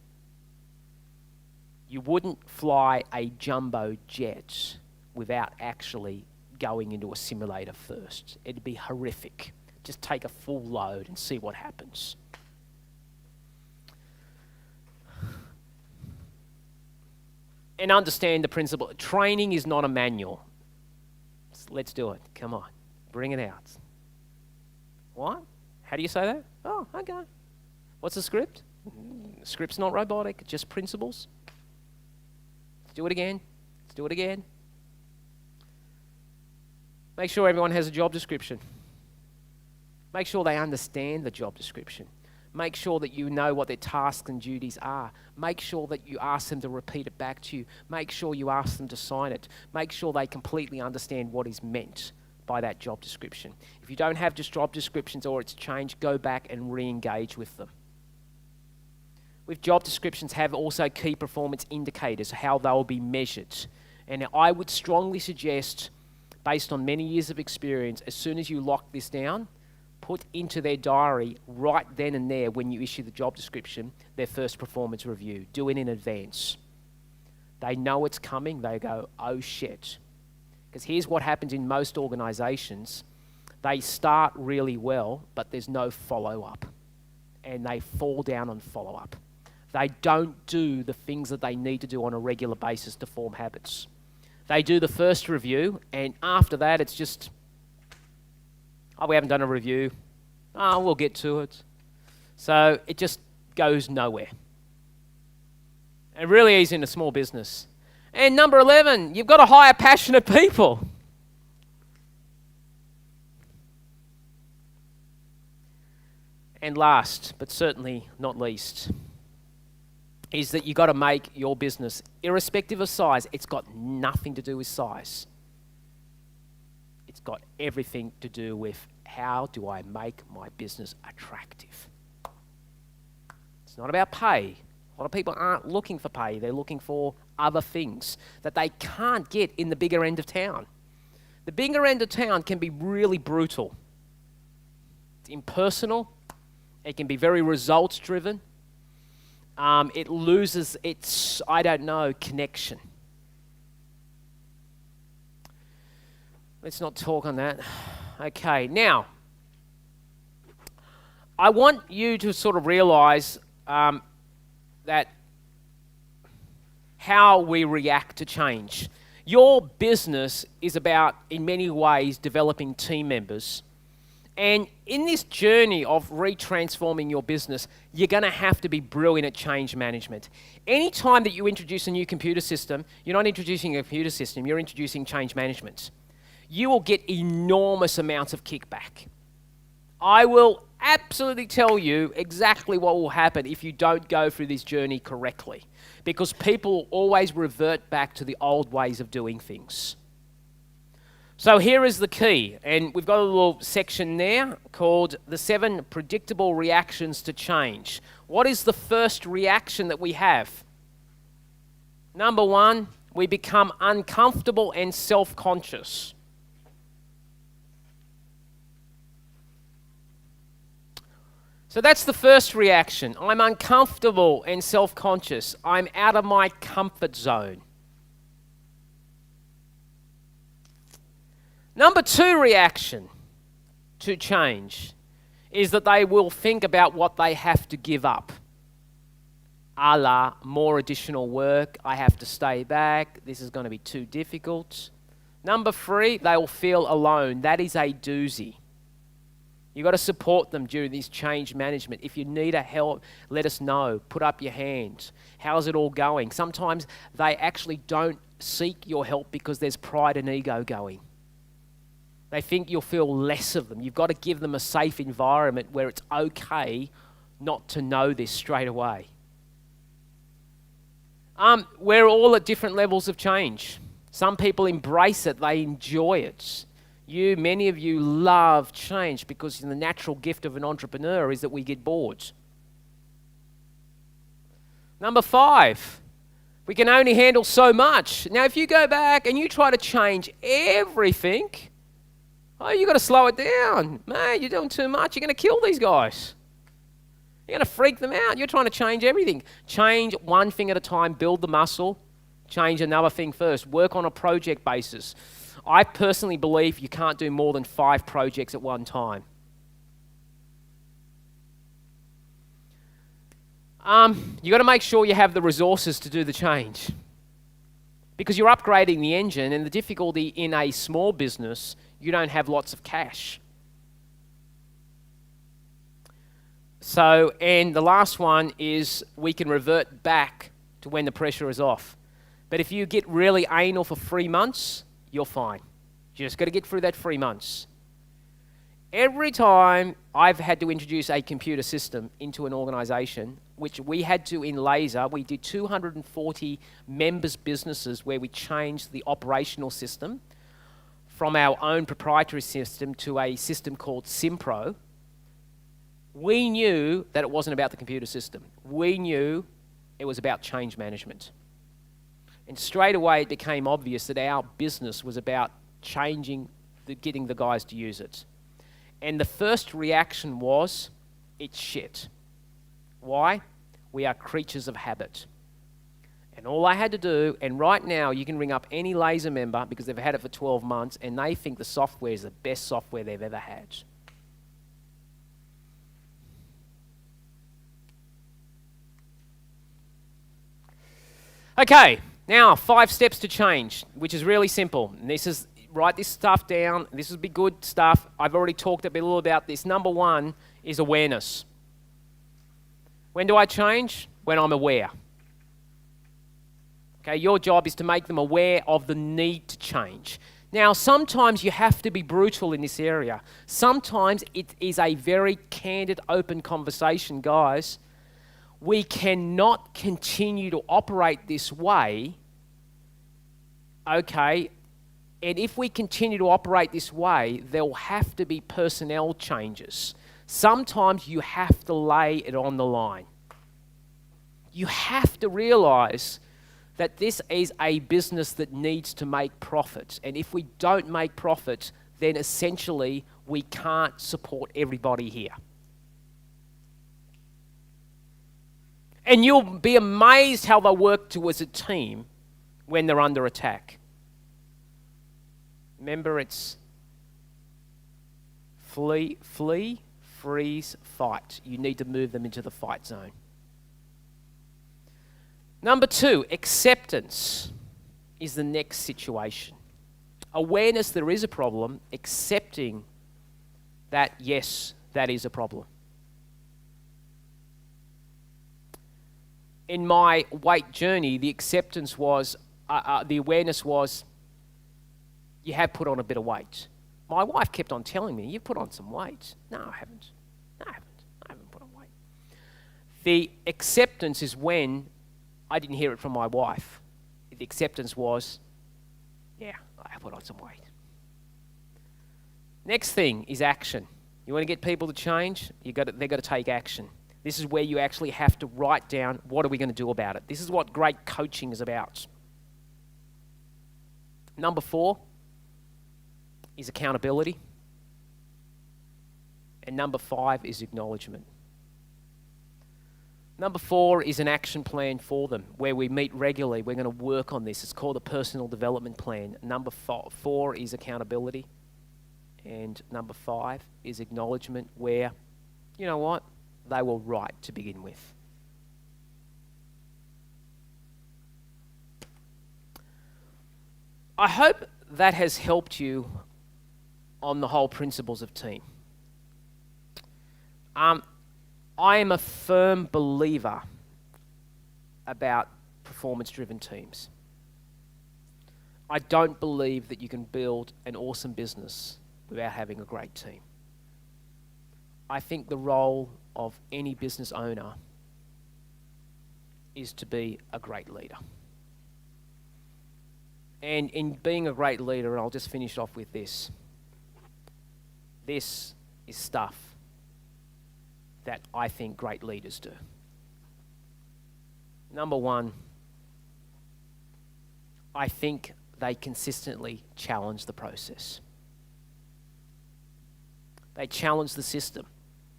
A: You wouldn't fly a jumbo jet without actually going into a simulator first. It'd be horrific. Just take a full load and see what happens. And understand the principle. Training is not a manual. Let's do it. Come on. Bring it out. What? How do you say that? Oh, okay. What's the script? The script's not robotic, just principles. Let's do it again. Let's do it again. Make sure everyone has a job description. Make sure they understand the job description. Make sure that you know what their tasks and duties are. Make sure that you ask them to repeat it back to you. Make sure you ask them to sign it. Make sure they completely understand what is meant by that job description. If you don't have just job descriptions or it's changed, go back and re-engage with them. With job descriptions, have also key performance indicators, how they'll be measured. And I would strongly suggest, based on many years of experience, as soon as you lock this down, put into their diary right then and there when you issue the job description, their first performance review. Do it in advance. They know it's coming. They go, oh shit. Because here's what happens in most organizations. They start really well, but there's no follow-up. And they fall down on follow-up. They don't do the things that they need to do on a regular basis to form habits. They do the first review, and after that, it's just, oh, we haven't done a review. Oh, we'll get to it. So it just goes nowhere. It really is in a small business. And number 11, you've got to hire passionate people. And last, but certainly not least, is that you've got to make your business, irrespective of size, it's got nothing to do with size. It's got everything to do with how do I make my business attractive. It's not about pay. A lot of people aren't looking for pay. They're looking for other things that they can't get in the bigger end of town. The bigger end of town can be really brutal. It's impersonal. It can be very results driven. It loses its, connection. Let's not talk on that. Okay, now, I want you to sort of realize that how we react to change. Your business is about, in many ways, developing team members. And in this journey of retransforming your business, you're going to have to be brilliant at change management. Anytime that you introduce a new computer system, you're not introducing a computer system, you're introducing change management. You will get enormous amounts of kickback. I will absolutely tell you exactly what will happen if you don't go through this journey correctly, because people will always revert back to the old ways of doing things. So here is the key, and we've got a little section there called the 7 predictable reactions to change. What is the first reaction that we have? Number 1, we become uncomfortable and self-conscious. So that's the first reaction. I'm uncomfortable and self-conscious. I'm out of my comfort zone. Number 2 reaction to change is that they will think about what they have to give up. A la, more additional work, I have to stay back, this is going to be too difficult. Number 3, they will feel alone. That is a doozy. You've got to support them during this change management. If you need a help, let us know. Put up your hand. How's it all going? Sometimes they actually don't seek your help because there's pride and ego going. They think you'll feel less of them. You've got to give them a safe environment where it's okay not to know this straight away. We're all at different levels of change. Some people embrace it. They enjoy it. Many of you love change because the natural gift of an entrepreneur is that we get bored. Number 5, we can only handle so much. Now, if you go back and you try to change everything, Oh, you got to slow it down. Man, you're doing too much. You're going to kill these guys. You're going to freak them out. You're trying to change everything. Change one thing at a time, build the muscle, change another thing first. Work on a project basis. I personally believe you can't do more than 5 projects at one time. You got to make sure you have the resources to do the change. Because you're upgrading the engine, and the difficulty in a small business, you don't have lots of cash. So, and the last one is we can revert back to when the pressure is off. But if you get really anal for 3 months, you're fine. You just got to get through that 3 months. Every time I've had to introduce a computer system into an organization, which we had to in Laser, we did 240 members' businesses where we changed the operational system from our own proprietary system to a system called Simpro. We knew that it wasn't about the computer system. We knew it was about change management. And straight away it became obvious that our business was about changing, getting the guys to use it. And the first reaction was, it's shit. Why? We are creatures of habit. And all I had to do, and right now you can ring up any Laser member because they've had it for 12 months and they think the software is the best software they've ever had. Okay, now 5 steps to change, which is really simple. And this is, write this stuff down. This will be good stuff. I've already talked a little about this. Number 1 is awareness. When do I change? When I'm aware. Okay, your job is to make them aware of the need to change. Now, sometimes you have to be brutal in this area. Sometimes it is a very candid, open conversation, guys. We cannot continue to operate this way, okay? And if we continue to operate this way, there will have to be personnel changes. Sometimes you have to lay it on the line. You have to realize that this is a business that needs to make profits. And if we don't make profits, then essentially we can't support everybody here. And you'll be amazed how they work as a team when they're under attack. Remember, it's flee, freeze, fight. You need to move them into the fight zone. Number 2, acceptance is the next situation. Awareness there is a problem, accepting that, yes, that is a problem. In my weight journey, the acceptance was, the awareness was, you have put on a bit of weight. My wife kept on telling me, you've put on some weight. No, I haven't. No, I haven't. I haven't put on weight. The acceptance is when I didn't hear it from my wife. The acceptance was, yeah, I put on some weight. Next thing is action. You want to get people to change? They've got to take action. This is where you actually have to write down, what are we going to do about it? This is what great coaching is about. Number 4 is accountability. And number 5 is acknowledgement. Number 4 is an action plan for them, where we meet regularly. We're going to work on this. It's called a personal development plan. Number 4 is accountability. And number 5 is acknowledgement, where, you know what? They were right to begin with. I hope that has helped you on the whole principles of team. I am a firm believer about performance-driven teams. I don't believe that you can build an awesome business without having a great team. I think the role of any business owner is to be a great leader. And in being a great leader, and I'll just finish off with this. This is stuff that I think great leaders do. Number 1, I think they consistently challenge the process. They challenge the system.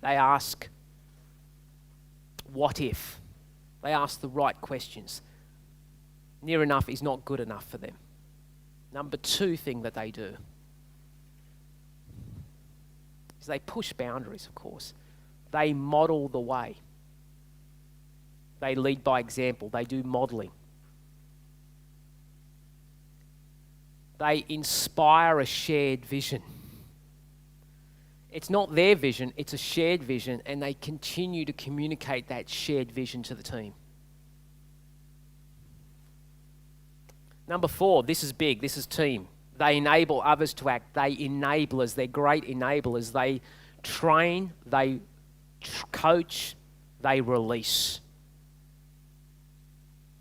A: They ask, what if? They ask the right questions. Near enough is not good enough for them. Number 2 thing that they do is they push boundaries, of course. They model the way. They lead by example. They do modeling. They inspire a shared vision. It's not their vision, it's a shared vision, and they continue to communicate that shared vision to the team. Number 4, this is big, this is team. They enable others to act. They enablers, they're great enablers. They train, they coach, they release.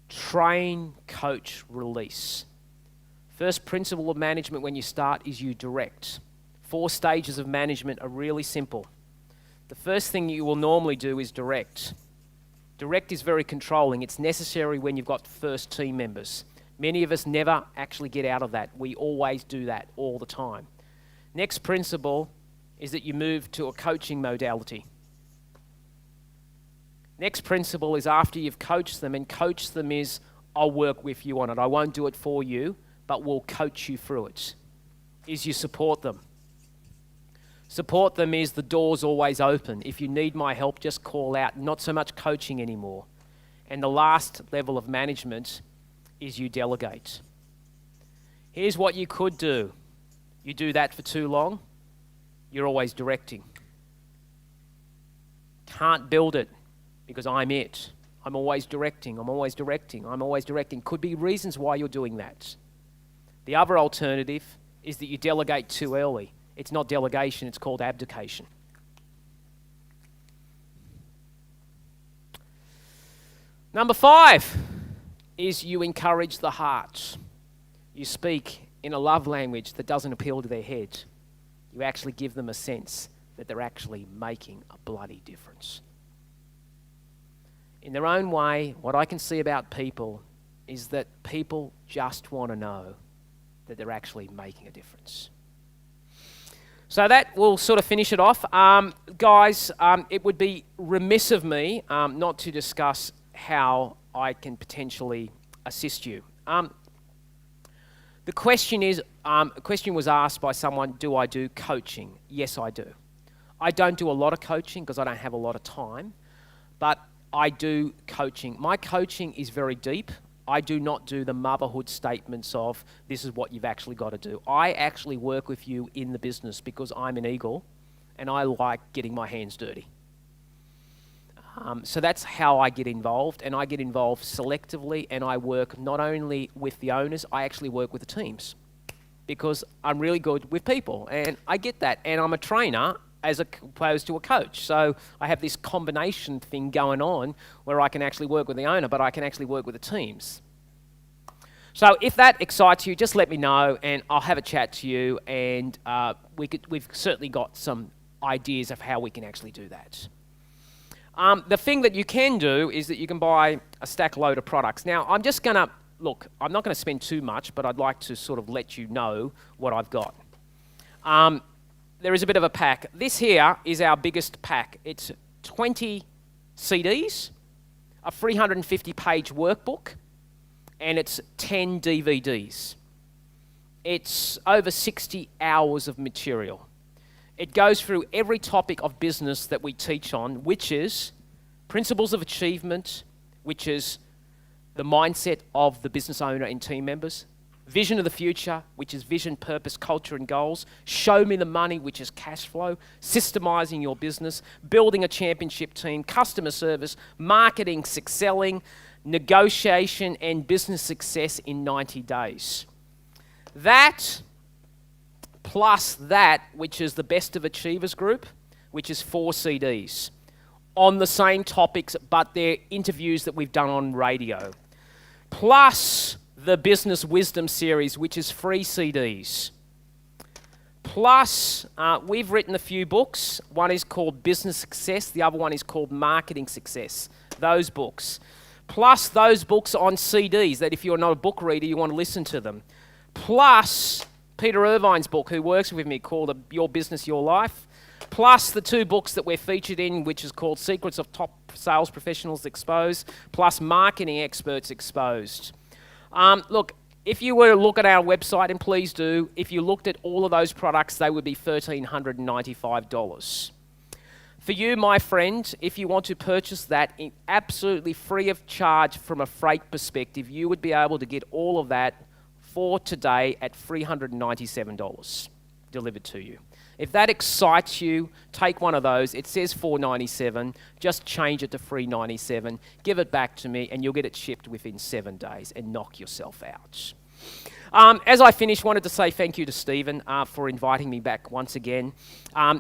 A: Train, coach, release. First principle of management when you start is you direct. 4 stages of management are really simple. The first thing you will normally do is direct. Direct is very controlling. It's necessary when you've got first team members. Many of us never actually get out of that. We always do that all the time. Next principle is that you move to a coaching modality. Next principle is after you've coached them, and coach them is, I'll work with you on it. I won't do it for you, but we'll coach you through it. Is you support them. Support them is the door's always open. If you need my help, just call out. Not so much coaching anymore. And the last level of management is you delegate. Here's what you could do. You do that for too long, you're always directing. Can't build it because I'm it. I'm always directing, I'm always directing, I'm always directing. Could be reasons why you're doing that. The other alternative is that you delegate too early. It's not delegation, it's called abdication. Number 5 is you encourage the heart. You speak in a love language that doesn't appeal to their head. You actually give them a sense that they're actually making a bloody difference. In their own way, what I can see about people is that people just want to know that they're actually making a difference. So that will sort of finish it off. Guys, it would be remiss of me not to discuss how I can potentially assist you. The question is, a question was asked by someone, do I do coaching? Yes, I do. I don't do a lot of coaching because I don't have a lot of time, but I do coaching. My coaching is very deep. I do not do the motherhood statements of this is what you've actually got to do. I actually work with you in the business because I'm an eagle and I like getting my hands dirty. So that's how I get involved, and I get involved selectively, and I work not only with the owners, I actually work with the teams because I'm really good with people, and I get that, and I'm a trainer as opposed to a coach. So I have this combination thing going on where I can actually work with the owner, but I can actually work with the teams. So if that excites you, just let me know, and I'll have a chat to you, and we've certainly got some ideas of how we can actually do that. The thing that you can do is that you can buy a stack load of products. Now, I'm just going to, look, I'm not going to spend too much, but I'd like to sort of let you know what I've got. There is a bit of a pack. This here is our biggest pack. It's 20 CDs, a 350-page workbook, and it's 10 DVDs. It's over 60 hours of material. It goes through every topic of business that we teach on, which is principles of achievement, which is the mindset of the business owner and team members, vision of the future, which is vision, purpose, culture, and goals, show me the money, which is cash flow, systemizing your business, building a championship team, customer service, marketing, excelling, negotiation, and business success in 90 days. That plus that, which is the Best of Achievers group, which is 4 CDs on the same topics, but they're interviews that we've done on radio. Plus the Business Wisdom series, which is 3 CDs. Plus, we've written a few books. One is called Business Success. The other one is called Marketing Success. Those books. Plus those books on CDs that if you're not a book reader, you want to listen to them. Plus Peter Irvine's book, who works with me, called Your Business, Your Life. plus the 2 books that we're featured in, which is called Secrets of Top Sales Professionals Exposed, plus Marketing Experts Exposed. Look, if you were to look at our website, and please do, if you looked at all of those products, they would be $1,395. For you, my friend, if you want to purchase that absolutely free of charge from a freight perspective, you would be able to get all of that for today at $397 delivered to you. If that excites you, take one of those. It says $497. Just change it to $397. Give it back to me, and you'll get it shipped within 7 days and knock yourself out. As I finish, wanted to say thank you to Stephen for inviting me back once again.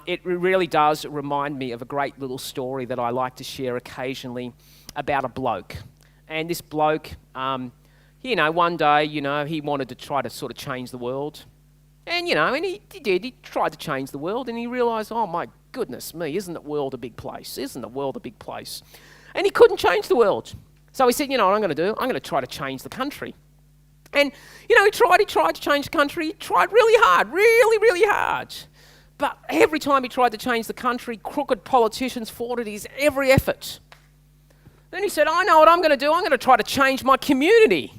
A: It really does remind me of a great little story that I like to share occasionally about a bloke. And this bloke, one day, he wanted to try to sort of change the world. And, and he did. He tried to change the world, and he realised, oh, my goodness me, isn't the world a big place? Isn't the world a big place? And he couldn't change the world. So he said, you know what I'm going to do? I'm going to try to change the country. And, he tried to change the country. He tried really hard, really, really hard. But every time he tried to change the country, crooked politicians thwarted his every effort. Then he said, I know what I'm going to do. I'm going to try to change my community.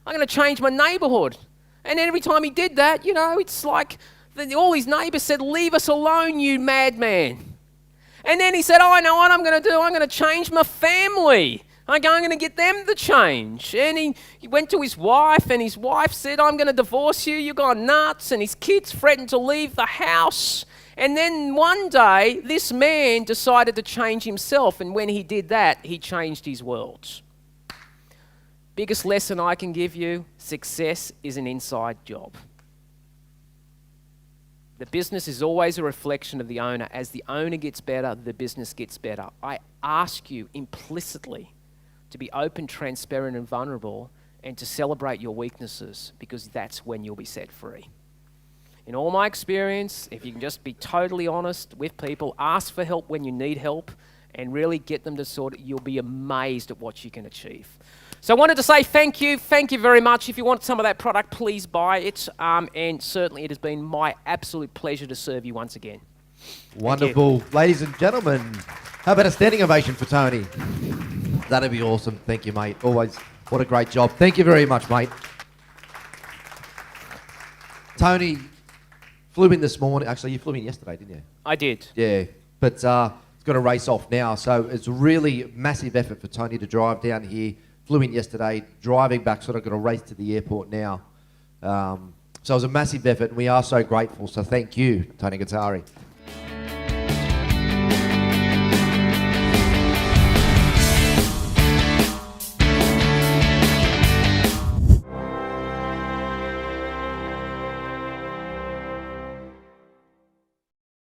A: I'm going to change my neighbourhood. And every time he did that, it's like all his neighbours said, leave us alone, you madman. And then he said, I know what I'm going to do. I'm going to change my family. I'm going to get them to change. And he went to his wife, and his wife said, I'm going to divorce you. You've gone nuts. And his kids threatened to leave the house. And then one day, this man decided to change himself. And when he did that, he changed his world. Biggest lesson I can give you, success is an inside job. The business is always a reflection of the owner. As the owner gets better, the business gets better. I ask you implicitly to be open, transparent, and vulnerable, and to celebrate your weaknesses, because that's when you'll be set free. In all my experience, if you can just be totally honest with people, ask for help when you need help, and really get them to you'll be amazed at what you can achieve. So I wanted to say thank you very much. If you want some of that product, please buy it, and certainly it has been my absolute pleasure to serve you once again.
B: Wonderful. Ladies and gentlemen, how about a standing ovation for Tony? That'd be awesome. Thank you, mate. Always, what a great job. Thank you very much, mate. Tony flew in this morning. Actually, you flew in yesterday, didn't you?
A: I did.
B: Yeah, but it's got to race off now. So it's a really massive effort for Tony to drive down here. Flew in yesterday, driving back, sort of got to race to the airport now. So it was a massive effort, and we are so grateful. So thank you, Tony Gattari.